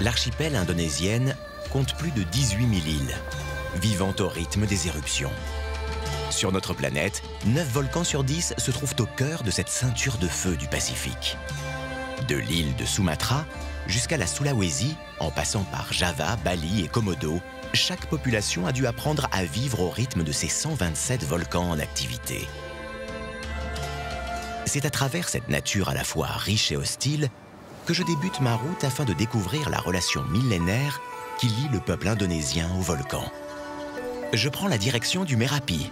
L'archipel indonésienne compte plus de 18 000 îles, vivant au rythme des éruptions. Sur notre planète, 9 volcans sur 10 se trouvent au cœur de cette ceinture de feu du Pacifique. De l'île de Sumatra jusqu'à la Sulawesi, en passant par Java, Bali et Komodo, chaque population a dû apprendre à vivre au rythme de ces 127 volcans en activité. C'est à travers cette nature à la fois riche et hostile que je débute ma route afin de découvrir la relation millénaire qui lie le peuple indonésien au volcan. Je prends la direction du Merapi.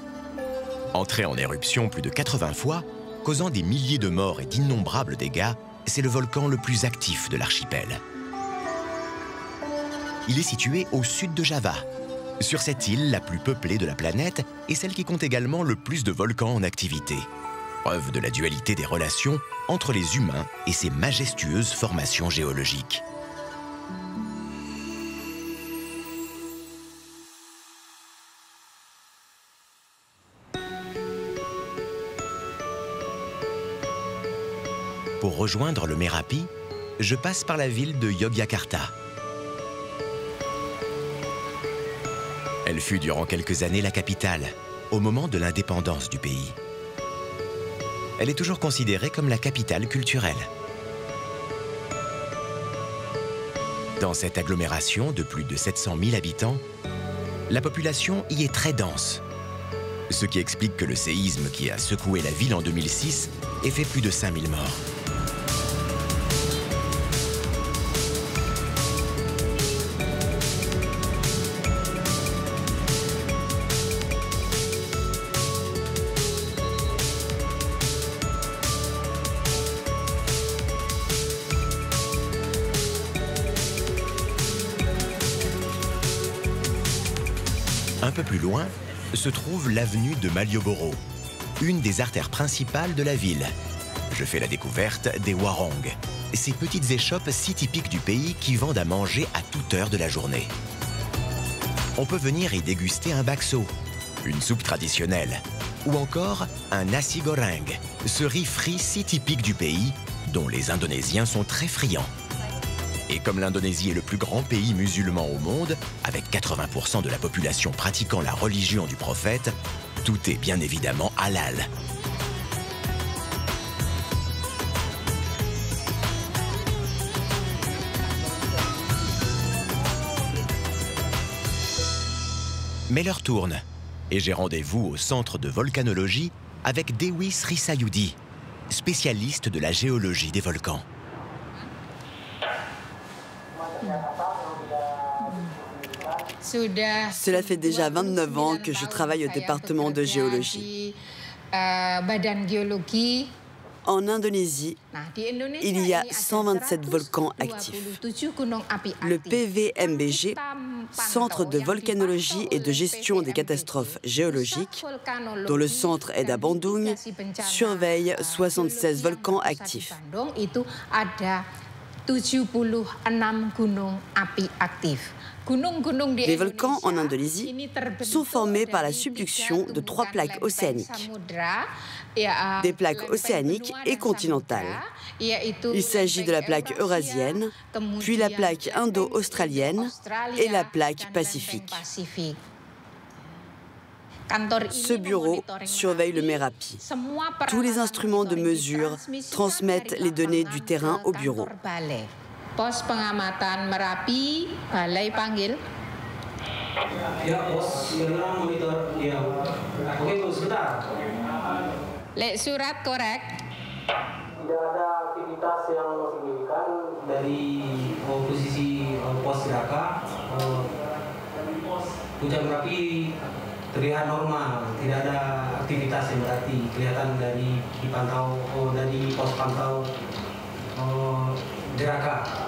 Entré en éruption plus de 80 fois, causant des milliers de morts et d'innombrables dégâts, c'est le volcan le plus actif de l'archipel. Il est situé au sud de Java, sur cette île la plus peuplée de la planète et celle qui compte également le plus de volcans en activité. Preuve de la dualité des relations entre les humains et ces majestueuses formations géologiques. Pour rejoindre le Merapi, je passe par la ville de Yogyakarta. Elle fut durant quelques années la capitale, au moment de l'indépendance du pays. Elle est toujours considérée comme la capitale culturelle. Dans cette agglomération de plus de 700 000 habitants, la population y est très dense, ce qui explique que le séisme qui a secoué la ville en 2006 ait fait plus de 5000 morts. Un peu plus loin se trouve l'avenue de Malioboro, une des artères principales de la ville. Je fais la découverte des warung, ces petites échoppes si typiques du pays qui vendent à manger à toute heure de la journée. On peut venir y déguster un bakso, une soupe traditionnelle, ou encore un nasi goreng, ce riz frit si typique du pays dont les Indonésiens sont très friands. Et comme l'Indonésie est le plus grand pays musulman au monde, avec 80% de la population pratiquant la religion du prophète, tout est bien évidemment halal. Mais l'heure tourne, et j'ai rendez-vous au centre de volcanologie avec Dewi Srisayudi, spécialiste de la géologie des volcans. Cela fait déjà 29 ans que je travaille au département de géologie. En Indonésie, il y a 127 volcans actifs. Le PVMBG, Centre de volcanologie et de gestion des catastrophes géologiques, dont le centre est à Bandung, surveille 76 volcans actifs. Les volcans en Indonésie sont formés par la subduction de 3 plaques océaniques, des plaques océaniques et continentales. Il s'agit de la plaque eurasienne, puis la plaque indo-australienne et la plaque pacifique. Ce bureau surveille le Merapi. Tous les instruments de mesure transmettent les données du terrain au bureau. Pos pengamatan Merapi, Balai panggil. Ya, pos yang monitor, ya. Oke, Bu, sebentar. Lek surat korek. Tidak ada aktivitas yang signifikan dari posisi pos Raka. Puncak Merapi terlihat normal, tidak ada aktivitas yang berarti kelihatan dari dipantau dari pos pantau Raka.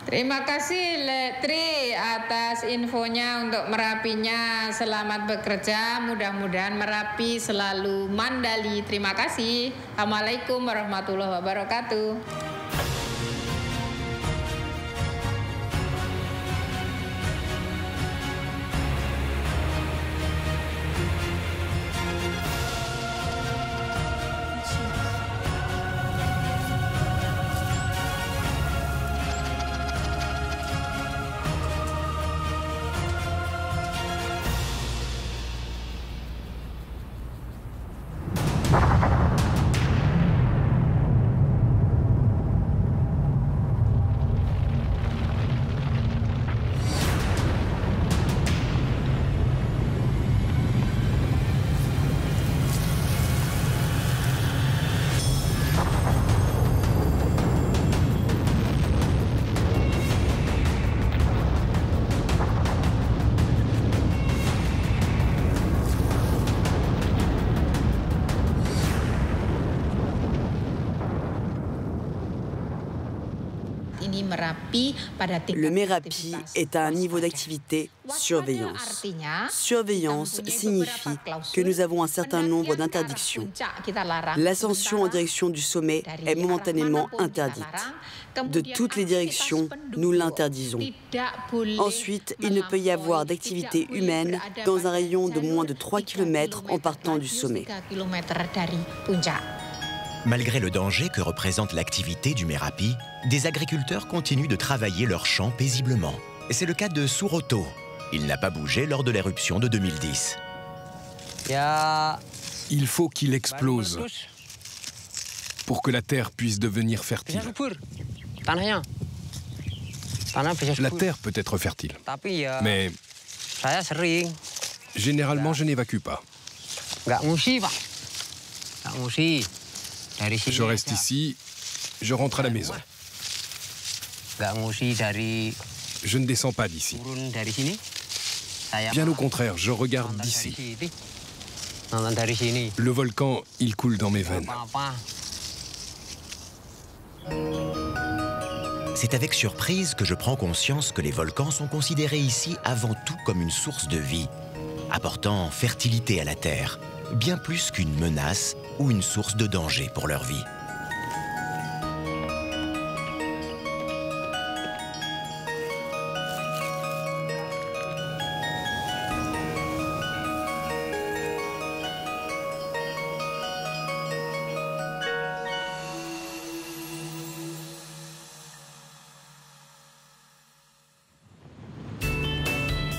Terima kasih Tri atas infonya untuk Merapinya. Selamat bekerja, mudah-mudahan Merapi selalu mandali. Terima kasih. Assalamualaikum warahmatullahi wabarakatuh. Le Merapi est à un niveau d'activité surveillance. Surveillance signifie que nous avons un certain nombre d'interdictions. L'ascension en direction du sommet est momentanément interdite. De toutes les directions, nous l'interdisons. Ensuite, il ne peut y avoir d'activité humaine dans un rayon de moins de 3 km en partant du sommet. Malgré le danger que représente l'activité du Merapi, des agriculteurs continuent de travailler leurs champs paisiblement. C'est le cas de Suroto. Il n'a pas bougé lors de l'éruption de 2010. Il faut qu'il explose pour que la terre puisse devenir fertile. La terre peut être fertile, mais généralement je n'évacue pas. Je reste ici, je rentre à la maison. Je ne descends pas d'ici. Bien au contraire, je regarde d'ici. Le volcan, il coule dans mes veines. C'est avec surprise que je prends conscience que les volcans sont considérés ici avant tout comme une source de vie, apportant fertilité à la terre, bien plus qu'une menace ou une source de danger pour leur vie.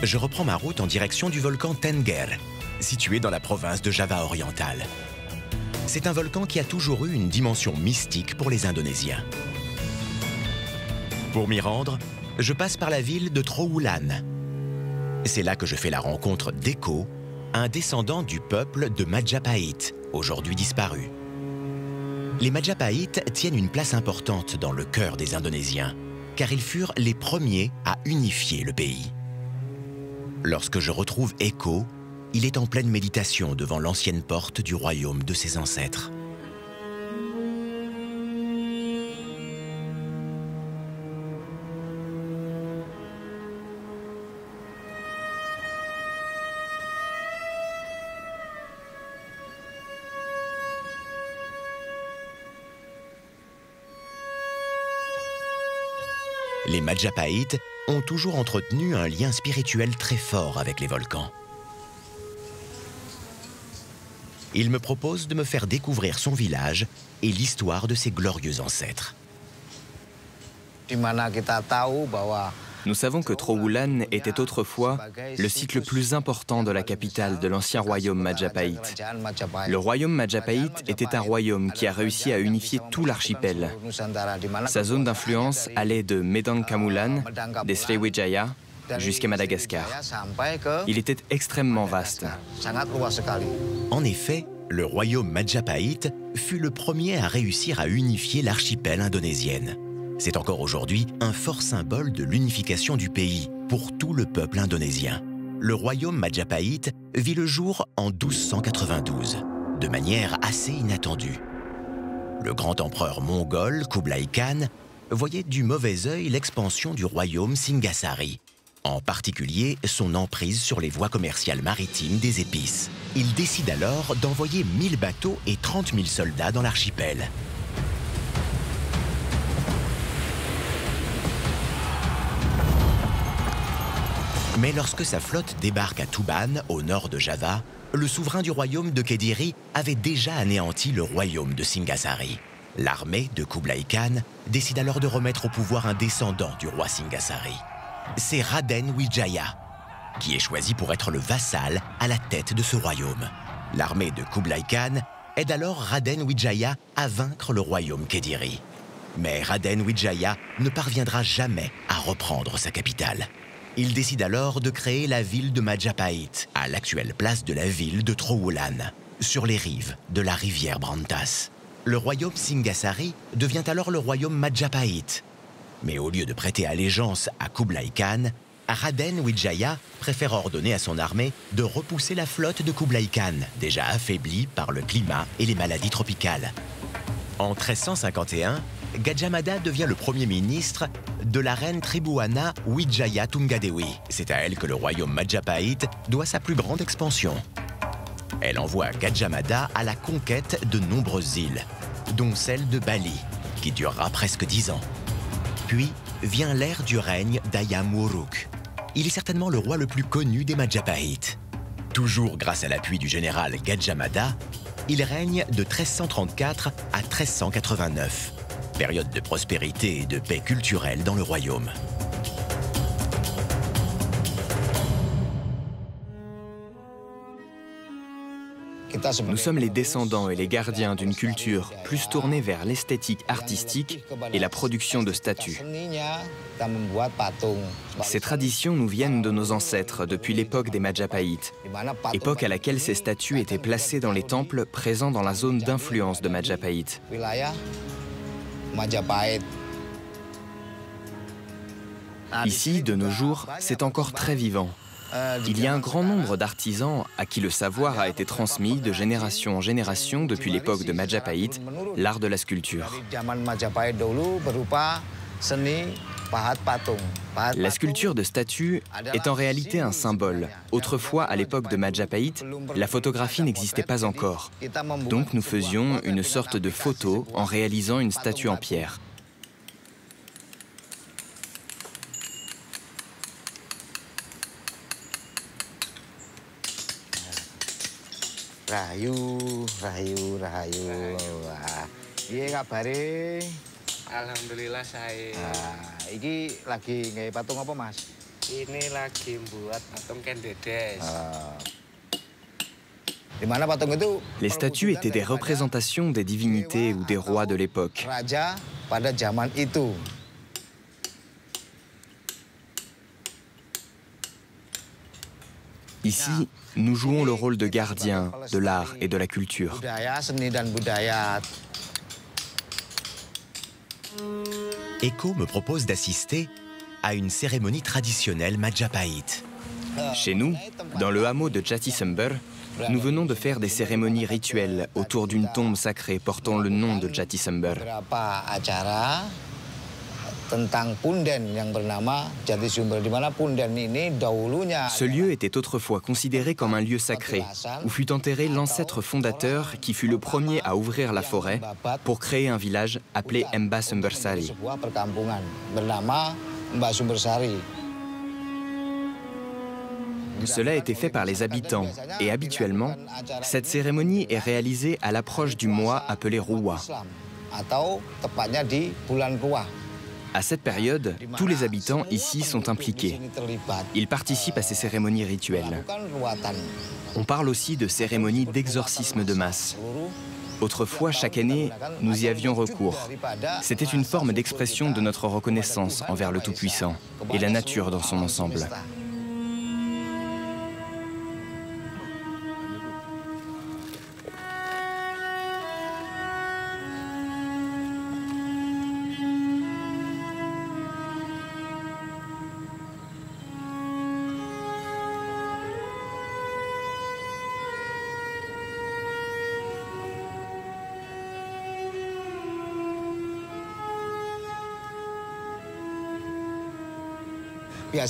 Je reprends ma route en direction du volcan Tengger, situé dans la province de Java oriental. C'est un volcan qui a toujours eu une dimension mystique pour les Indonésiens. Pour m'y rendre, je passe par la ville de Trowulan. C'est là que je fais la rencontre d'Eko, un descendant du peuple de Majapahit, aujourd'hui disparu. Les Majapahit tiennent une place importante dans le cœur des Indonésiens, car ils furent les premiers à unifier le pays. Lorsque je retrouve Eko, il est en pleine méditation devant l'ancienne porte du royaume de ses ancêtres. Les Majapahit ont toujours entretenu un lien spirituel très fort avec les volcans. Il me propose de me faire découvrir son village et l'histoire de ses glorieux ancêtres. Nous savons que Trowulan était autrefois le site le plus important de la capitale de l'ancien royaume Majapahit. Le royaume Majapahit était un royaume qui a réussi à unifier tout l'archipel. Sa zone d'influence allait de Medan Kamulan, des Sriwijaya, jusqu'à Madagascar. Il était extrêmement vaste. En effet, le royaume Majapahit fut le premier à réussir à unifier l'archipel indonésienne. C'est encore aujourd'hui un fort symbole de l'unification du pays pour tout le peuple indonésien. Le royaume Majapahit vit le jour en 1292, de manière assez inattendue. Le grand empereur mongol Kublai Khan voyait du mauvais œil l'expansion du royaume Singasari, en particulier son emprise sur les voies commerciales maritimes des épices. Il décide alors d'envoyer 1000 bateaux et 30 000 soldats dans l'archipel. Mais lorsque sa flotte débarque à Tuban, au nord de Java, le souverain du royaume de Kediri avait déjà anéanti le royaume de Singasari. L'armée de Kublai Khan décide alors de remettre au pouvoir un descendant du roi Singasari. C'est Raden Wijaya, qui est choisi pour être le vassal à la tête de ce royaume. L'armée de Kublai Khan aide alors Raden Wijaya à vaincre le royaume Kediri. Mais Raden Wijaya ne parviendra jamais à reprendre sa capitale. Il décide alors de créer la ville de Majapahit, à l'actuelle place de la ville de Trowulan, sur les rives de la rivière Brantas. Le royaume Singasari devient alors le royaume Majapahit. Mais au lieu de prêter allégeance à Kublai Khan, Raden Wijaya préfère ordonner à son armée de repousser la flotte de Kublai Khan, déjà affaiblie par le climat et les maladies tropicales. En 1351, Gadjah Mada devient le premier ministre de la reine Tribhuwana Wijaya Tunggadewi. C'est à elle que le royaume Majapahit doit sa plus grande expansion. Elle envoie Gadjah Mada à la conquête de nombreuses îles, dont celle de Bali, qui durera presque 10 ans. Puis vient l'ère du règne d'Ayam Wuruk. Il est certainement le roi le plus connu des Majapahit. Toujours grâce à l'appui du général Gadjah Mada, il règne de 1334 à 1389, période de prospérité et de paix culturelle dans le royaume. Nous sommes les descendants et les gardiens d'une culture plus tournée vers l'esthétique artistique et la production de statues. Ces traditions nous viennent de nos ancêtres depuis l'époque des Majapahit, époque à laquelle ces statues étaient placées dans les temples présents dans la zone d'influence de Majapahit. Ici, de nos jours, c'est encore très vivant. Il y a un grand nombre d'artisans à qui le savoir a été transmis de génération en génération depuis l'époque de Majapahit, l'art de la sculpture. La sculpture de statues est en réalité un symbole. Autrefois, à l'époque de Majapahit, la photographie n'existait pas encore. Donc nous faisions une sorte de photo en réalisant une statue en pierre. Alhamdulillah saya. Iki lagi nggak patung apa mas? Ini lagi buat patung Kendedes. Les statues étaient des représentations des divinités ou des rois de l'époque. Raja pada zaman itu. Ici, nous jouons le rôle de gardiens de l'art et de la culture. Eko me propose d'assister à une cérémonie traditionnelle Majapahit. Chez nous, dans le hameau de Jatisembur, nous venons de faire des cérémonies rituelles autour d'une tombe sacrée portant le nom de Jatisembur. Ce lieu était autrefois considéré comme un lieu sacré, où fut enterré l'ancêtre fondateur qui fut le premier à ouvrir la forêt pour créer un village appelé Mba Sumbersari. Cela a été fait par les habitants et habituellement, cette cérémonie est réalisée à l'approche du mois appelé Ruwa. À cette période, tous les habitants ici sont impliqués. Ils participent à ces cérémonies rituelles. On parle aussi de cérémonies d'exorcisme de masse. Autrefois, chaque année, nous y avions recours. C'était une forme d'expression de notre reconnaissance envers le Tout-Puissant et la nature dans son ensemble.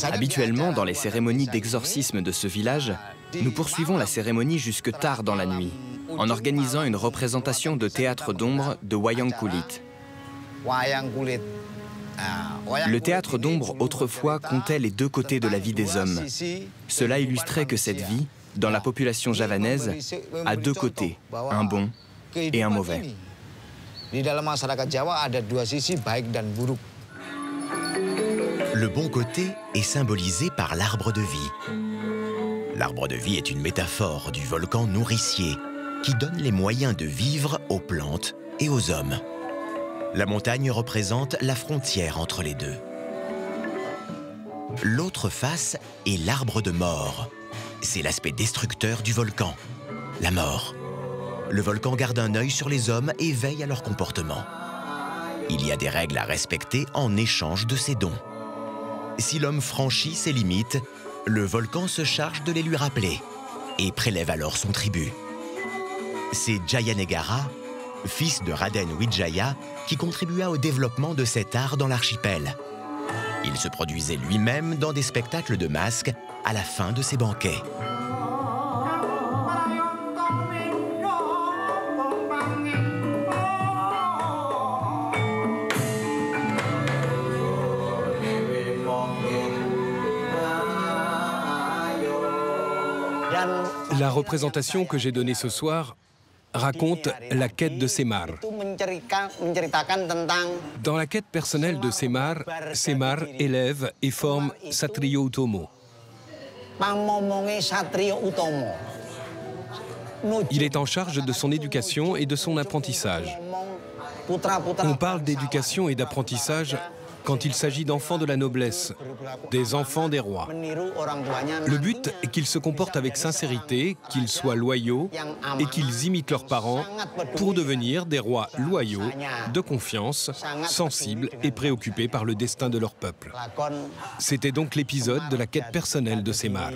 Habituellement, dans les cérémonies d'exorcisme de ce village, nous poursuivons la cérémonie jusque tard dans la nuit, en organisant une représentation de théâtre d'ombre de Wayang Kulit. Le théâtre d'ombre autrefois comptait les deux côtés de la vie des hommes. Cela illustrait que cette vie, dans la population javanaise, a deux côtés, un bon et un mauvais. Le bon côté est symbolisé par l'arbre de vie. L'arbre de vie est une métaphore du volcan nourricier qui donne les moyens de vivre aux plantes et aux hommes. La montagne représente la frontière entre les deux. L'autre face est l'arbre de mort. C'est l'aspect destructeur du volcan, la mort. Le volcan garde un œil sur les hommes et veille à leur comportement. Il y a des règles à respecter en échange de ses dons. Si l'homme franchit ses limites, le volcan se charge de les lui rappeler et prélève alors son tribut. C'est Jayanegara, fils de Raden Wijaya, qui contribua au développement de cet art dans l'archipel. Il se produisait lui-même dans des spectacles de masques à la fin de ses banquets. La représentation que j'ai donnée ce soir raconte la quête de Semar. Dans la quête personnelle de Semar, Semar élève et forme Satriya Utomo. Il est en charge de son éducation et de son apprentissage. On parle d'éducation et d'apprentissage quand il s'agit d'enfants de la noblesse, des enfants des rois. Le but est qu'ils se comportent avec sincérité, qu'ils soient loyaux et qu'ils imitent leurs parents pour devenir des rois loyaux, de confiance, sensibles et préoccupés par le destin de leur peuple. C'était donc l'épisode de la quête personnelle de Semar.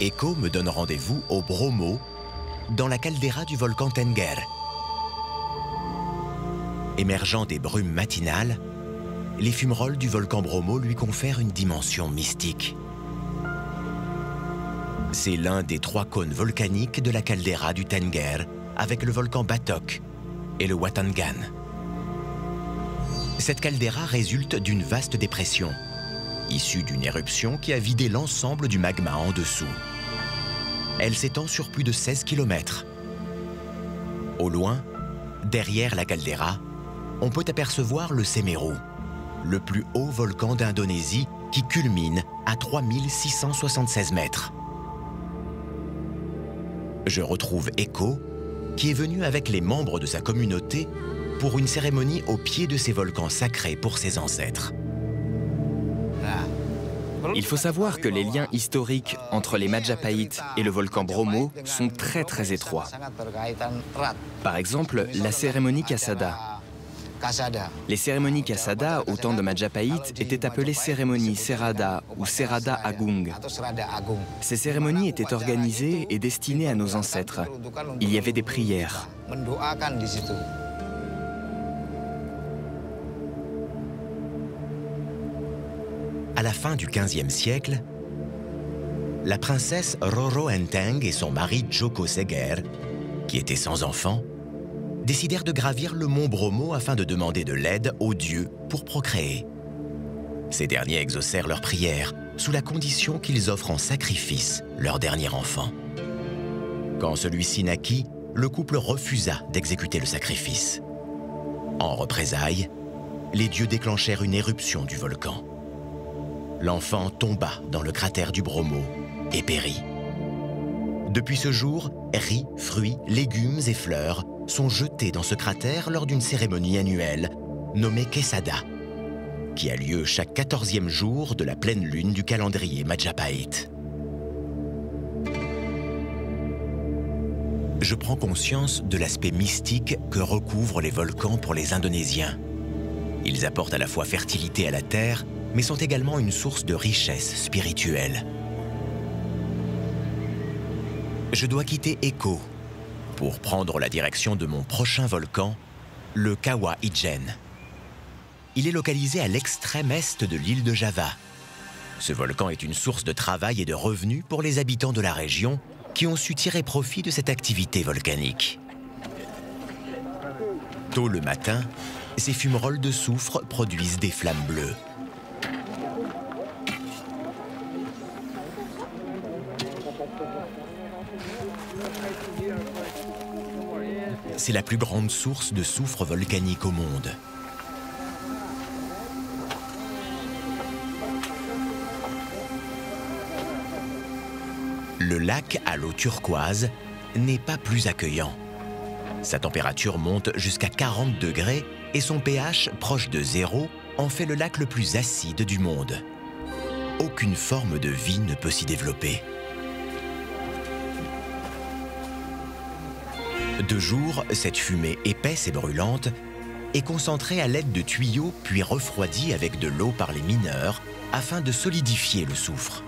Echo me donne rendez-vous au Bromo, dans la caldeira du volcan Tengger. Émergeant des brumes matinales, les fumerolles du volcan Bromo lui confèrent une dimension mystique. C'est l'un des 3 cônes volcaniques de la caldeira du Tengger, avec le volcan Batok et le Watangan. Cette caldeira résulte d'une vaste dépression, issue d'une éruption qui a vidé l'ensemble du magma en dessous. Elle s'étend sur plus de 16 km. Au loin, derrière la caldeira, on peut apercevoir le Semeru, le plus haut volcan d'Indonésie qui culmine à 3676 mètres. Je retrouve Echo, qui est venu avec les membres de sa communauté pour une cérémonie au pied de ces volcans sacrés pour ses ancêtres. Il faut savoir que les liens historiques entre les Majapahit et le volcan Bromo sont très étroits. Par exemple, la cérémonie Kasada. Les cérémonies Kasada au temps de Majapahit étaient appelées cérémonies Serada ou Serada Agung. Ces cérémonies étaient organisées et destinées à nos ancêtres. Il y avait des prières. À la fin du XVe siècle, la princesse Roro Enteng et son mari Joko Seger, qui étaient sans enfants, décidèrent de gravir le mont Bromo afin de demander de l'aide aux dieux pour procréer. Ces derniers exaucèrent leurs prières sous la condition qu'ils offrent en sacrifice leur dernier enfant. Quand celui-ci naquit, le couple refusa d'exécuter le sacrifice. En représailles, les dieux déclenchèrent une éruption du volcan. L'enfant tomba dans le cratère du Bromo et périt. Depuis ce jour, riz, fruits, légumes et fleurs sont jetés dans ce cratère lors d'une cérémonie annuelle nommée Kesada, qui a lieu chaque 14e jour de la pleine lune du calendrier Majapahit. Je prends conscience de l'aspect mystique que recouvrent les volcans pour les Indonésiens. Ils apportent à la fois fertilité à la terre, mais sont également une source de richesse spirituelle. Je dois quitter Echo pour prendre la direction de mon prochain volcan, le Kawah Ijen. Il est localisé à l'extrême est de l'île de Java. Ce volcan est une source de travail et de revenus pour les habitants de la région qui ont su tirer profit de cette activité volcanique. Tôt le matin, ces fumerolles de soufre produisent des flammes bleues. C'est la plus grande source de soufre volcanique au monde. Le lac à l'eau turquoise n'est pas plus accueillant. Sa température monte jusqu'à 40 degrés et son pH proche de 0 en fait le lac le plus acide du monde. Aucune forme de vie ne peut s'y développer. De jour, cette fumée épaisse et brûlante est concentrée à l'aide de tuyaux puis refroidie avec de l'eau par les mineurs afin de solidifier le soufre.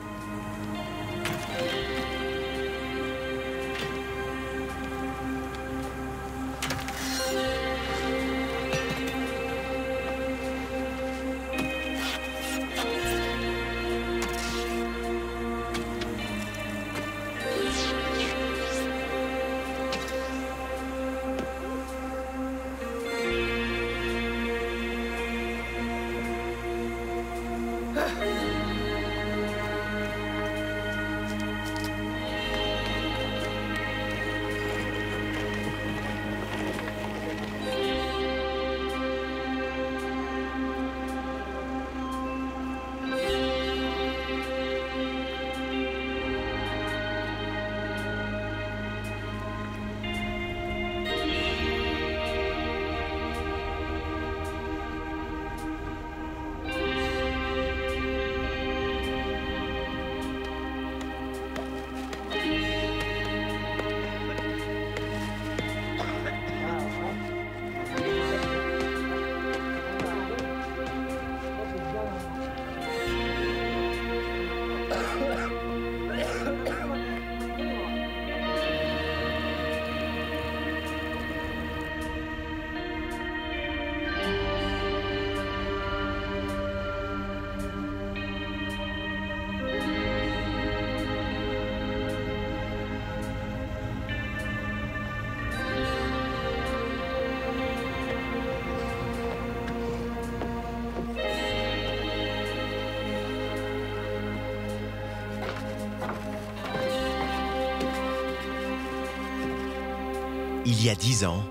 Il y a 10 ans,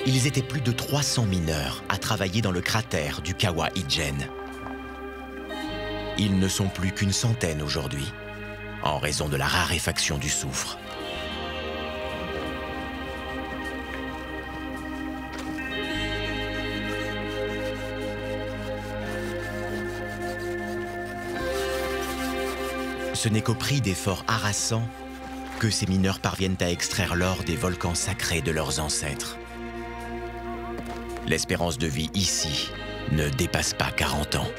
ils étaient plus de 300 mineurs à travailler dans le cratère du Kawah Ijen. Ils ne sont plus qu'une centaine aujourd'hui, en raison de la raréfaction du soufre. Ce n'est qu'au prix d'efforts harassants que ces mineurs parviennent à extraire l'or des volcans sacrés de leurs ancêtres. L'espérance de vie ici ne dépasse pas 40 ans.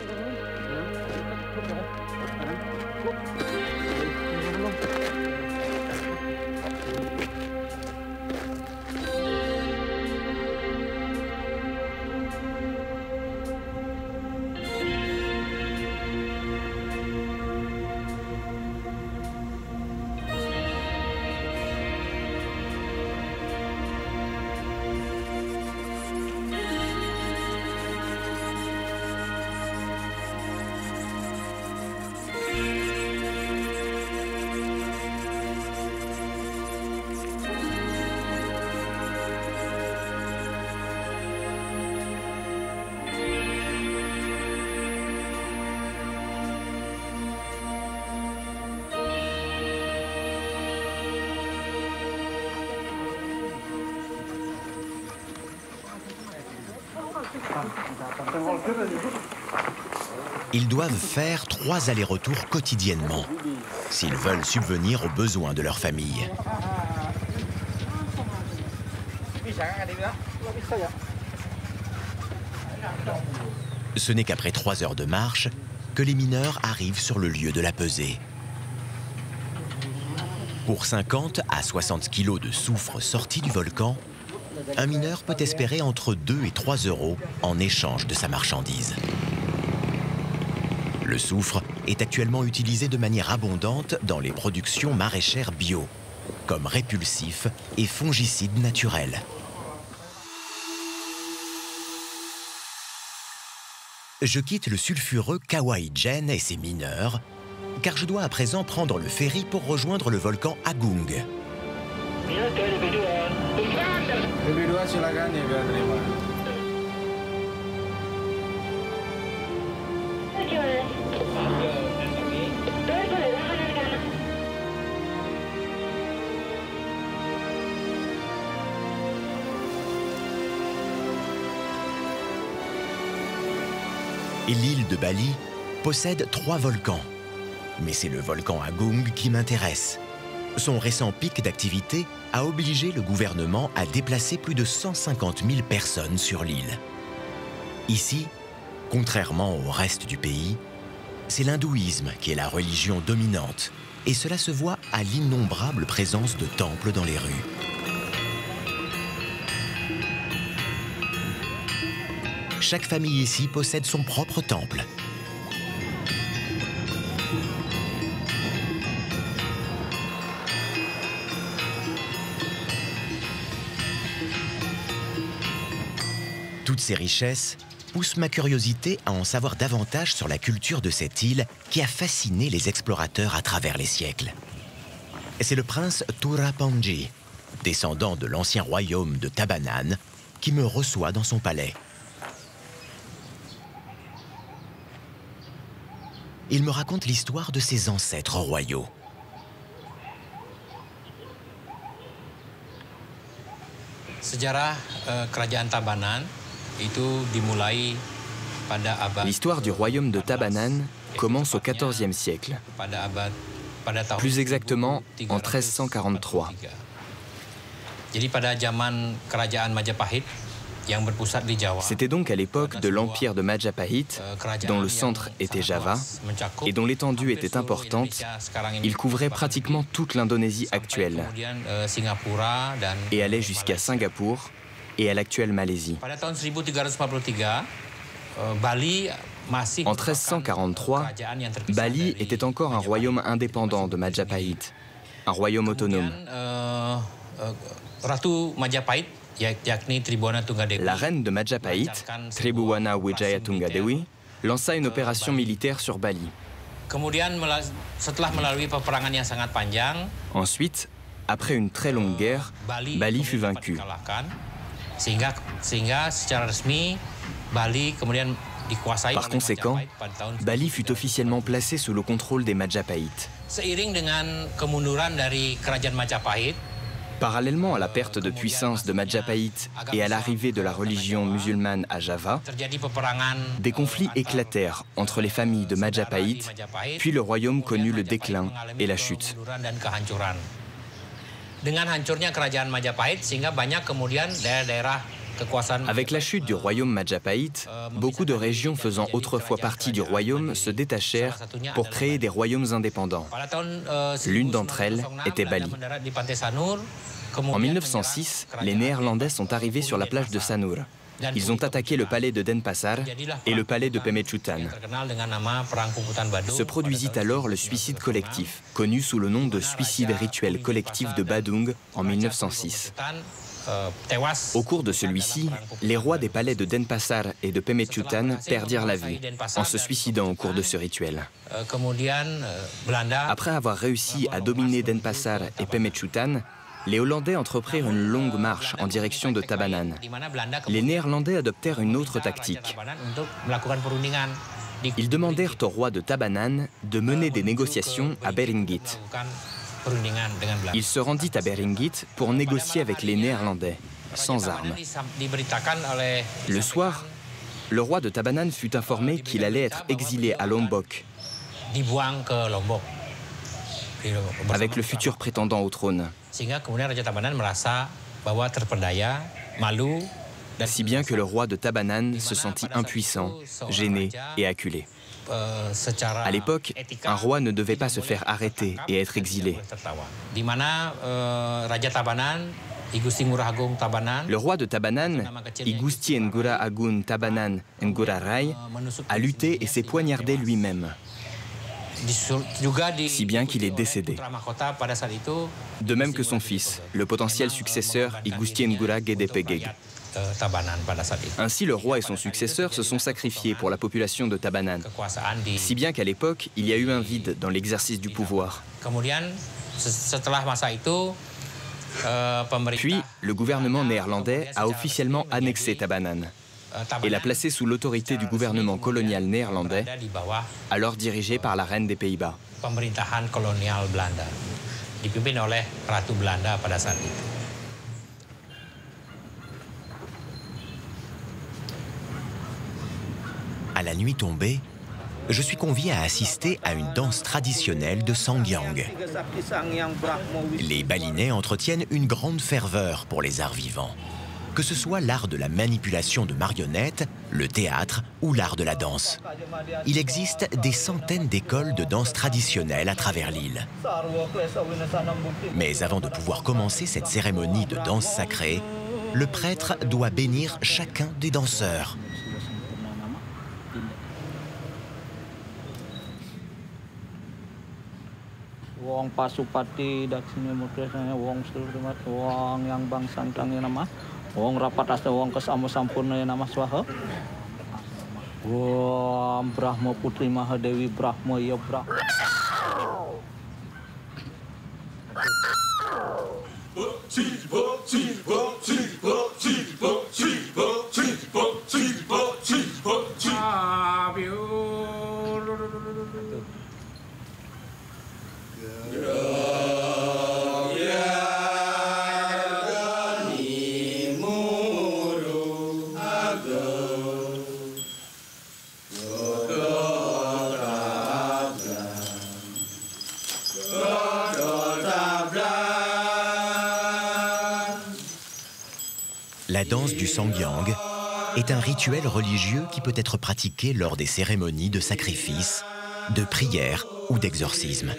Ils doivent faire 3 allers-retours quotidiennement s'ils veulent subvenir aux besoins de leur famille. Ce n'est qu'après 3 heures de marche que les mineurs arrivent sur le lieu de la pesée. Pour 50 à 60 kilos de soufre sorti du volcan, un mineur peut espérer entre 2 et 3 euros en échange de sa marchandise. Le soufre est actuellement utilisé de manière abondante dans les productions maraîchères bio, comme répulsif et fongicide naturel. Je quitte le sulfureux Kawah Ijen et ses mineurs, car je dois à présent prendre le ferry pour rejoindre le volcan Agung. Et l'île de Bali possède 3 volcans. Mais c'est le volcan Agung qui m'intéresse. Son récent pic d'activité a obligé le gouvernement à déplacer plus de 150 000 personnes sur l'île. Ici, contrairement au reste du pays, c'est l'hindouisme qui est la religion dominante. Et cela se voit à l'innombrable présence de temples dans les rues. Chaque famille ici possède son propre temple. Toutes ces richesses poussent ma curiosité à en savoir davantage sur la culture de cette île qui a fasciné les explorateurs à travers les siècles. C'est le prince Turapanji, descendant de l'ancien royaume de Tabanan, qui me reçoit dans son palais. Il me raconte l'histoire de ses ancêtres royaux. L'histoire du royaume de Tabanan commence au XIVe siècle, plus exactement en 1343. C'était donc à l'époque de l'empire de Majapahit, dont le centre était Java et dont l'étendue était importante. Il couvrait pratiquement toute l'Indonésie actuelle et allait jusqu'à Singapour et à l'actuelle Malaisie. En 1343, Bali était encore un royaume indépendant de Majapahit, un royaume autonome. La reine de Majapahit, Tribhuwana Wijayatunggadewi, lança une opération militaire sur Bali. Ensuite, après une très longue guerre, Bali fut vaincu. Par conséquent, Bali fut officiellement placé sous le contrôle des Majapahit. Parallèlement à la perte de puissance de Majapahit et à l'arrivée de la religion musulmane à Java, des conflits éclatèrent entre les familles de Majapahit, puis le royaume connut le déclin et la chute. Avec la chute du royaume Majapahit, beaucoup de régions faisant autrefois partie du royaume se détachèrent pour créer des royaumes indépendants. L'une d'entre elles était Bali. En 1906, les Néerlandais sont arrivés sur la plage de Sanur. Ils ont attaqué le palais de Denpasar et le palais de Pemecutan. Se produisit alors le suicide collectif, connu sous le nom de suicide rituel collectif de Badung en 1906. Au cours de celui-ci, les rois des palais de Denpasar et de Pemecutan perdirent la vie en se suicidant au cours de ce rituel. Après avoir réussi à dominer Denpasar et Pemecutan, les Hollandais entreprirent une longue marche en direction de Tabanan. Les Néerlandais adoptèrent une autre tactique. Ils demandèrent au roi de Tabanan de mener des négociations à Beringgit. Il se rendit à Beringgit pour négocier avec les Néerlandais, sans armes. Le soir, le roi de Tabanan fut informé qu'il allait être exilé à Lombok, avec le futur prétendant au trône. Si bien que le roi de Tabanan se sentit impuissant, gêné et acculé. À l'époque, un roi ne devait pas se faire arrêter et être exilé. Le roi de Tabanan, I Gusti Ngurah Agung Tabanan Ngurah Rai, a lutté et s'est poignardé lui-même, si bien qu'il est décédé. De même que son fils, le potentiel successeur I Gusti Ngurah Gedepegeg. Ainsi, le roi et son successeur se sont sacrifiés pour la population de Tabanan, si bien qu'à l'époque, il y a eu un vide dans l'exercice du pouvoir. Puis, le gouvernement néerlandais a officiellement annexé Tabanan et l'a placé sous l'autorité du gouvernement colonial néerlandais, alors dirigé par la reine des Pays-Bas. À la nuit tombée, je suis convié à assister à une danse traditionnelle de Sangyang. Les Balinais entretiennent une grande ferveur pour les arts vivants, que ce soit l'art de la manipulation de marionnettes, le théâtre ou l'art de la danse. Il existe des centaines d'écoles de danse traditionnelle à travers l'île. Mais avant de pouvoir commencer cette cérémonie de danse sacrée, le prêtre doit bénir chacun des danseurs. Wong pasupati daksine mukresanya wong seluruh wong yang bang santang nama wong rapat asa wong kesama sampurna nama swaha wong Brahma putri Mahadewi Brahma ya Brahma La danse du Sangyang est un rituel religieux qui peut être pratiqué lors des cérémonies de sacrifice, de prière ou d'exorcisme.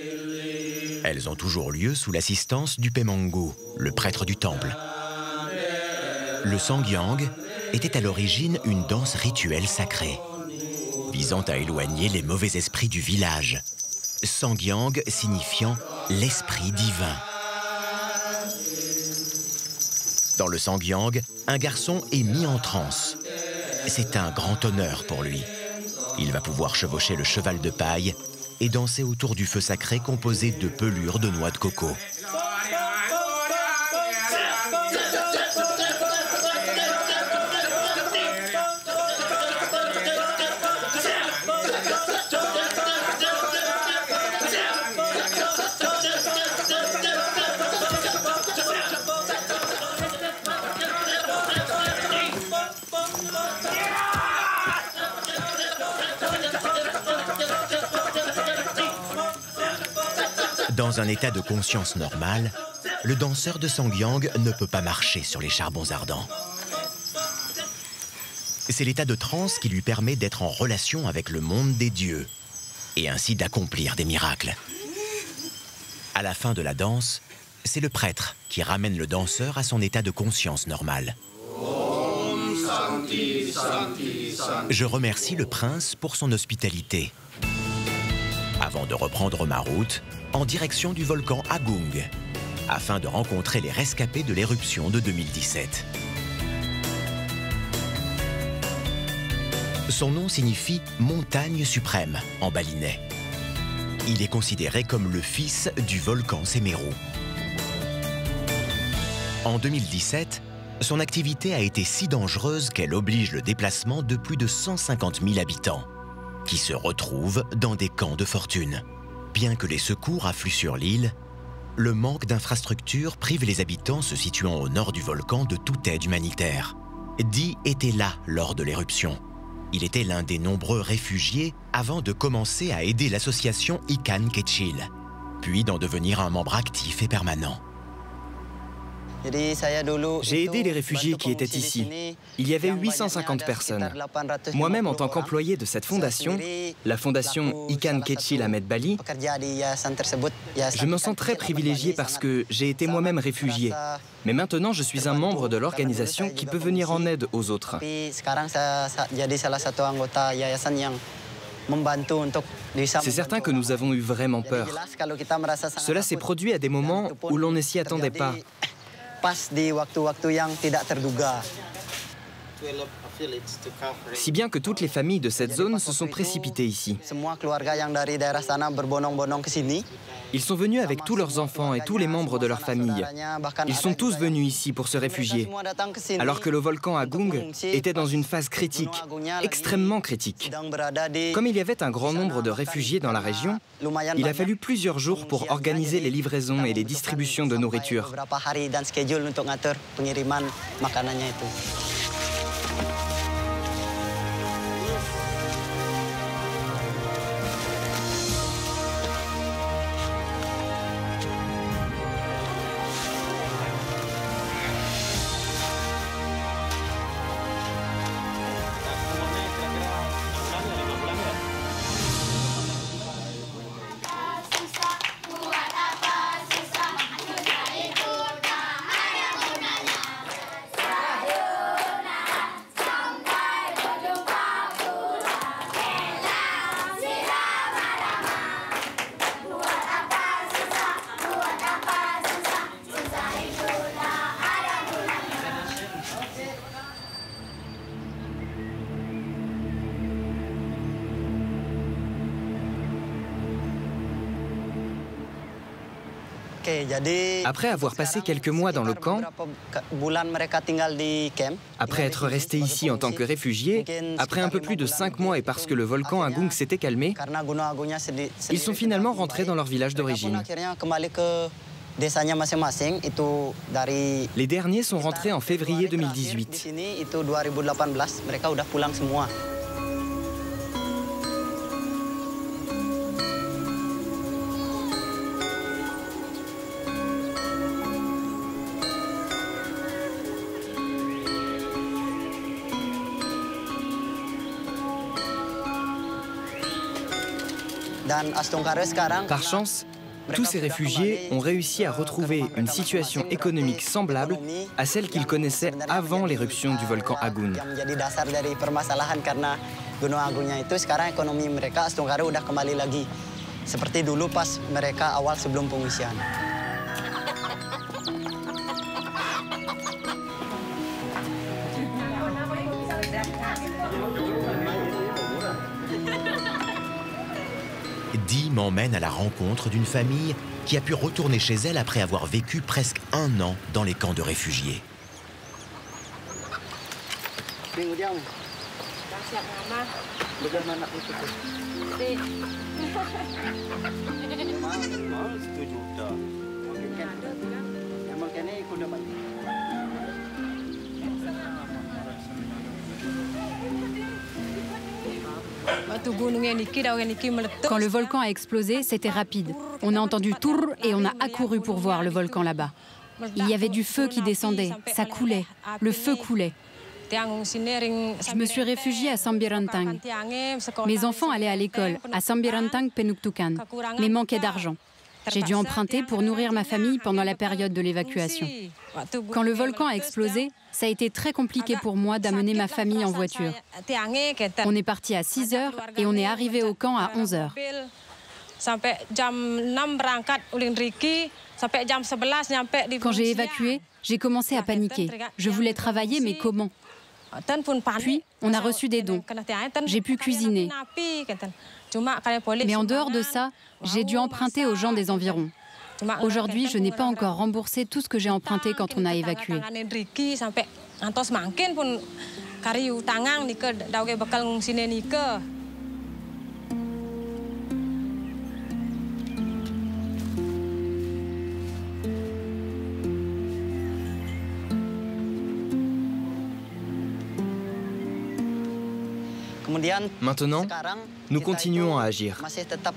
Elles ont toujours lieu sous l'assistance du Pemangu, le prêtre du temple. Le Sangyang était à l'origine une danse rituelle sacrée, visant à éloigner les mauvais esprits du village. Sangyang signifiant l'esprit divin. Dans le Sangyang, un garçon est mis en transe. C'est un grand honneur pour lui. Il va pouvoir chevaucher le cheval de paille et danser autour du feu sacré composé de pelures de noix de coco. Dans un état de conscience normal, le danseur de Sangyang ne peut pas marcher sur les charbons ardents. C'est l'état de transe qui lui permet d'être en relation avec le monde des dieux et ainsi d'accomplir des miracles. À la fin de la danse, c'est le prêtre qui ramène le danseur à son état de conscience normal. Je remercie le prince pour son hospitalité. Avant de reprendre ma route, en direction du volcan Agung, afin de rencontrer les rescapés de l'éruption de 2017. Son nom signifie « montagne suprême » en balinais. Il est considéré comme le fils du volcan Semeru. En 2017, son activité a été si dangereuse qu'elle oblige le déplacement de plus de 150 000 habitants, qui se retrouvent dans des camps de fortune. Bien que les secours affluent sur l'île, le manque d'infrastructures prive les habitants se situant au nord du volcan de toute aide humanitaire. Di était là lors de l'éruption. Il était l'un des nombreux réfugiés avant de commencer à aider l'association Ikan Kecil, puis d'en devenir un membre actif et permanent. J'ai aidé les réfugiés qui étaient ici. Il y avait 850 personnes. Moi-même, en tant qu'employé de cette fondation, la fondation Ikan Kecil Ahmed Bali, je me sens très privilégié parce que j'ai été moi-même réfugié. Mais maintenant, je suis un membre de l'organisation qui peut venir en aide aux autres. C'est certain que nous avons eu vraiment peur. Cela s'est produit à des moments où l'on ne s'y attendait pas. Si bien que toutes les familles de cette zone se sont précipitées ici. Ils sont venus avec tous leurs enfants et tous les membres de leur famille. Ils sont tous venus ici pour se réfugier, alors que le volcan Agung était dans une phase critique, extrêmement critique. Comme il y avait un grand nombre de réfugiés dans la région, il a fallu plusieurs jours pour organiser les livraisons et les distributions de nourriture. Après avoir passé quelques mois dans le camp, après être restés ici en tant que réfugiés, après un peu plus de 5 mois et parce que le volcan Agung s'était calmé, ils sont finalement rentrés dans leur village d'origine. Les derniers sont rentrés en février 2018. Par chance, tous ces réfugiés ont réussi à retrouver une situation économique semblable à celle qu'ils connaissaient avant l'éruption du volcan Agung. Dee m'emmène à la rencontre d'une famille qui a pu retourner chez elle après avoir vécu presque 1 an dans les camps de réfugiés. Quand le volcan a explosé, c'était rapide. On a entendu tour et on a accouru pour voir le volcan là-bas. Il y avait du feu qui descendait, ça coulait, le feu coulait. Je me suis réfugiée à Sambirantang. Mes enfants allaient à l'école, à Sambirantang Penuktukan, mais manquaient d'argent. J'ai dû emprunter pour nourrir ma famille pendant la période de l'évacuation. Quand le volcan a explosé, ça a été très compliqué pour moi d'amener ma famille en voiture. On est parti à 6 h et on est arrivé au camp à 11 h. Quand j'ai évacué, j'ai commencé à paniquer. Je voulais travailler, mais comment? Puis, on a reçu des dons. J'ai pu cuisiner. Mais en dehors de ça, j'ai dû emprunter aux gens des environs. Aujourd'hui, je n'ai pas encore remboursé tout ce que j'ai emprunté quand on a évacué. Maintenant, nous continuons à agir.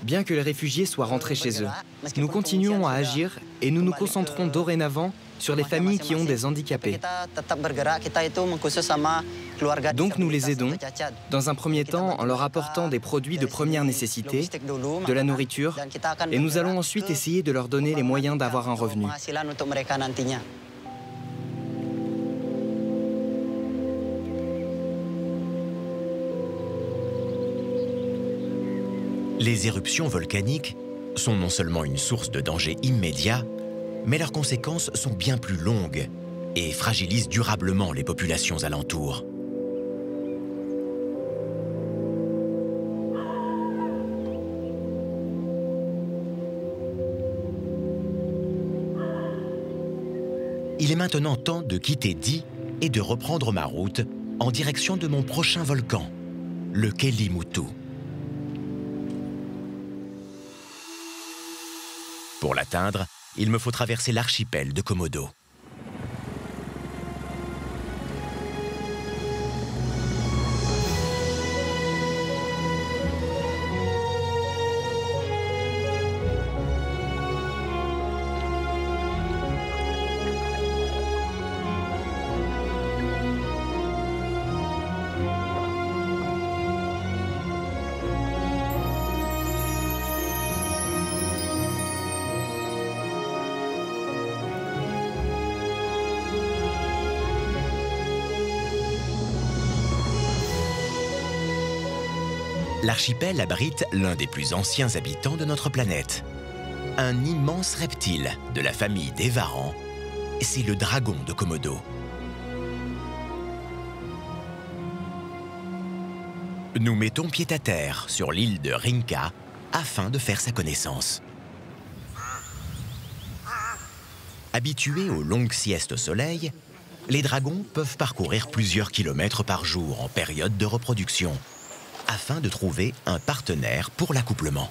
Bien que les réfugiés soient rentrés chez eux, nous continuons à agir et nous nous concentrons dorénavant sur les familles qui ont des handicapés. Donc nous les aidons, dans un premier temps en leur apportant des produits de première nécessité, de la nourriture, et nous allons ensuite essayer de leur donner les moyens d'avoir un revenu. Les éruptions volcaniques sont non seulement une source de danger immédiat, mais leurs conséquences sont bien plus longues et fragilisent durablement les populations alentours. Il est maintenant temps de quitter Dee et de reprendre ma route en direction de mon prochain volcan, le Kelimutu. Pour l'atteindre, il me faut traverser l'archipel de Komodo. L'archipel abrite l'un des plus anciens habitants de notre planète. Un immense reptile de la famille des varans, c'est le dragon de Komodo. Nous mettons pied à terre sur l'île de Rinca afin de faire sa connaissance. Habitués aux longues siestes au soleil, les dragons peuvent parcourir plusieurs kilomètres par jour en période de reproduction, afin de trouver un partenaire pour l'accouplement.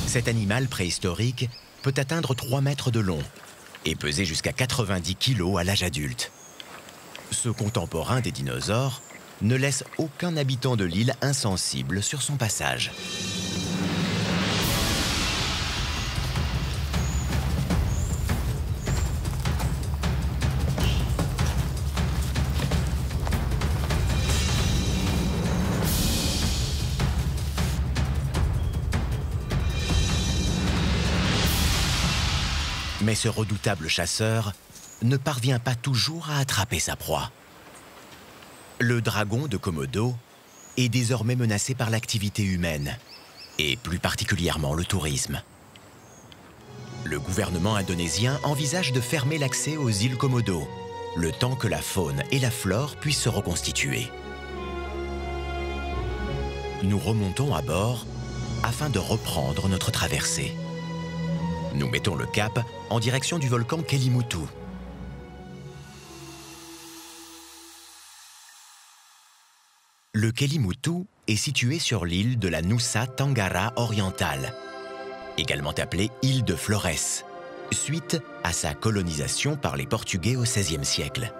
Cet animal préhistorique peut atteindre 3 mètres de long et peser jusqu'à 90 kilos à l'âge adulte. Ce contemporain des dinosaures ne laisse aucun habitant de l'île insensible sur son passage. Mais ce redoutable chasseur ne parvient pas toujours à attraper sa proie. Le dragon de Komodo est désormais menacé par l'activité humaine, et plus particulièrement le tourisme. Le gouvernement indonésien envisage de fermer l'accès aux îles Komodo, le temps que la faune et la flore puissent se reconstituer. Nous remontons à bord afin de reprendre notre traversée. Nous mettons le cap en direction du volcan Kelimutu. Le Kelimutu est situé sur l'île de la Nusa Tenggara orientale, également appelée île de Flores, suite à sa colonisation par les Portugais au XVIe siècle.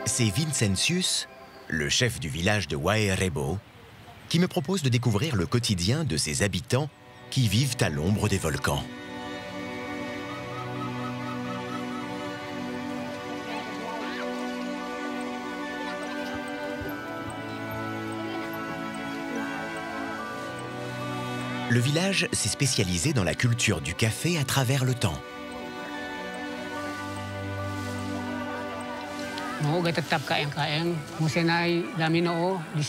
C'est Vincentius, le chef du village de Wairebo, qui me propose de découvrir le quotidien de ses habitants qui vivent à l'ombre des volcans. Le village s'est spécialisé dans la culture du café à travers le temps.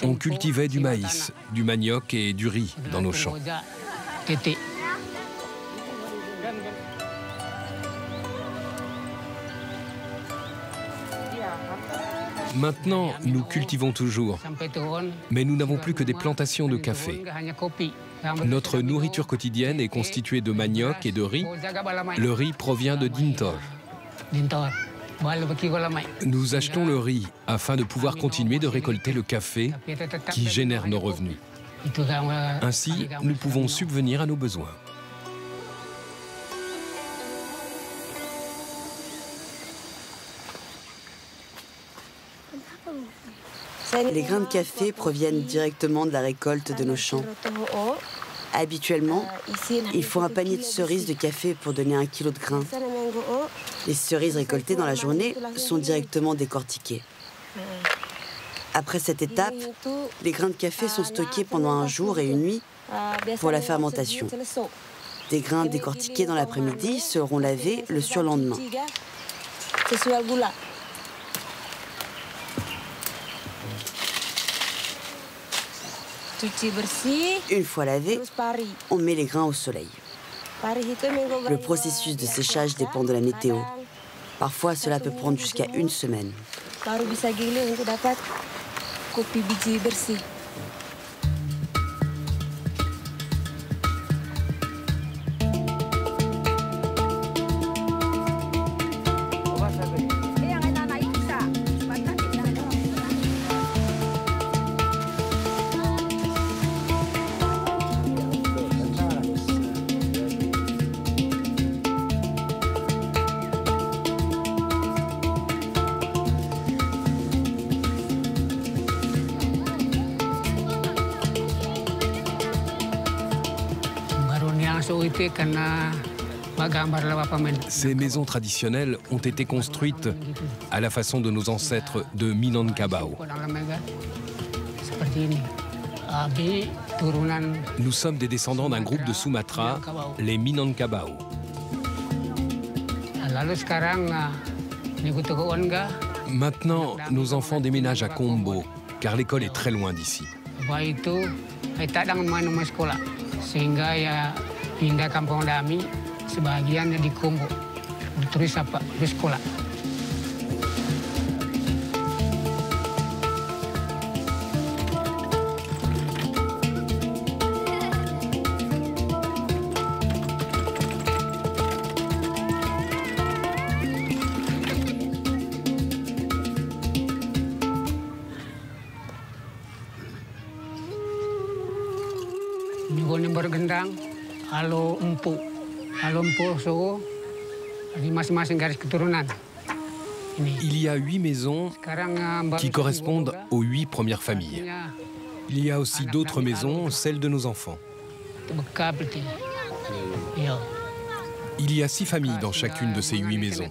On cultivait du maïs, du manioc et du riz dans nos champs. Maintenant, nous cultivons toujours, mais nous n'avons plus que des plantations de café. Notre nourriture quotidienne est constituée de manioc et de riz. Le riz provient de Dintor. Nous achetons le riz afin de pouvoir continuer de récolter le café qui génère nos revenus. Ainsi, nous pouvons subvenir à nos besoins. Les grains de café proviennent directement de la récolte de nos champs. Habituellement, il faut un panier de cerises de café pour donner 1 kilo de grains. Les cerises récoltées dans la journée sont directement décortiquées. Après cette étape, les grains de café sont stockés pendant 1 jour et 1 nuit pour la fermentation. Des grains décortiqués dans l'après-midi seront lavés le surlendemain. Une fois lavés, on met les grains au soleil. Le processus de séchage dépend de la météo. Parfois, cela peut prendre jusqu'à 1 semaine. Ces maisons traditionnelles ont été construites à la façon de nos ancêtres de Minangkabau. Nous sommes des descendants d'un groupe de Sumatra, les Minangkabau. Maintenant, nos enfants déménagent à Kombo, car l'école est très loin d'ici. Sehingga ya pindah kampung Dami, sebagian di Kombo, terus sekolah. Bergendang, halo empu suhu, di masing-masing garis keturunan. Il y a 8 maisons qui correspondent aux 8 premières familles. Il y a aussi d'autres maisons, celles de nos enfants. Il y a 6 familles dans chacune de ces 8 maisons.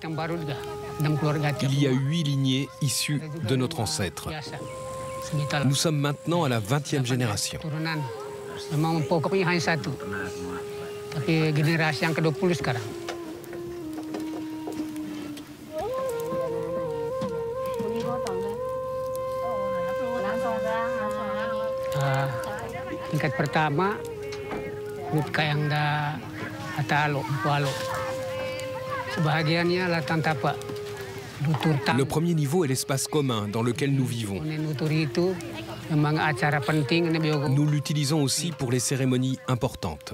Il y a 8 lignées issues de notre ancêtre. Nous sommes maintenant à la 20e génération. Memang pokoknya hanya satu, tapi generasi yang ke-20 sekarang. Tingkat pertama, yang da atalo, walo. Sebahagiannya latang tapak. Le premier niveau est l'espace commun dans lequel nous vivons. Nous l'utilisons aussi pour les cérémonies importantes.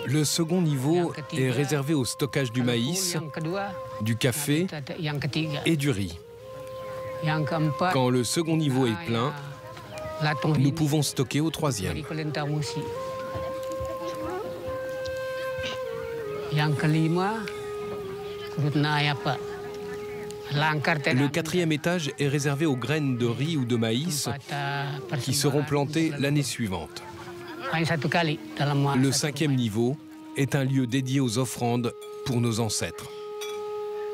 Le second niveau est réservé au stockage du maïs, du café et du riz. Quand le second niveau est plein, nous pouvons stocker au troisième. Le quatrième étage est réservé aux graines de riz ou de maïs qui seront plantées l'année suivante. Le cinquième niveau est un lieu dédié aux offrandes pour nos ancêtres.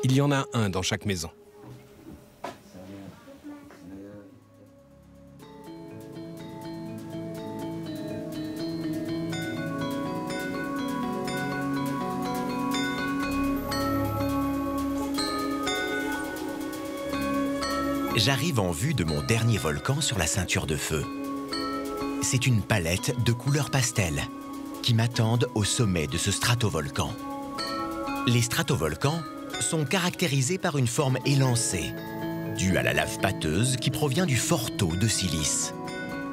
Il y en a un dans chaque maison. J'arrive en vue de mon dernier volcan sur la ceinture de feu. C'est une palette de couleurs pastel qui m'attendent au sommet de ce stratovolcan. Les stratovolcans sont caractérisés par une forme élancée, due à la lave pâteuse qui provient du fort taux de silice.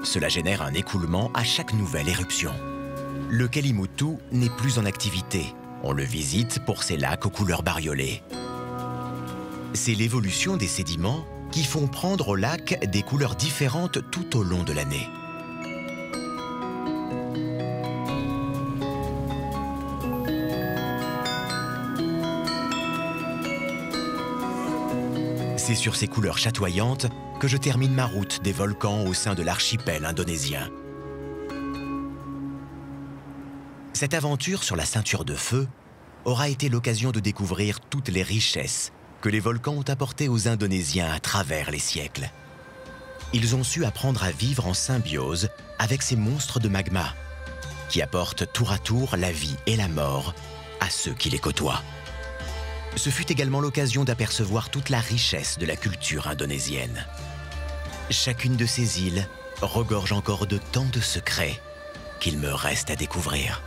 Cela génère un écoulement à chaque nouvelle éruption. Le Kelimutu n'est plus en activité. On le visite pour ses lacs aux couleurs bariolées. C'est l'évolution des sédiments qui font prendre au lac des couleurs différentes tout au long de l'année. C'est sur ces couleurs chatoyantes que je termine ma route des volcans au sein de l'archipel indonésien. Cette aventure sur la ceinture de feu aura été l'occasion de découvrir toutes les richesses que les volcans ont apportées aux Indonésiens à travers les siècles. Ils ont su apprendre à vivre en symbiose avec ces monstres de magma qui apportent tour à tour la vie et la mort à ceux qui les côtoient. Ce fut également l'occasion d'apercevoir toute la richesse de la culture indonésienne. Chacune de ces îles regorge encore de tant de secrets qu'il me reste à découvrir.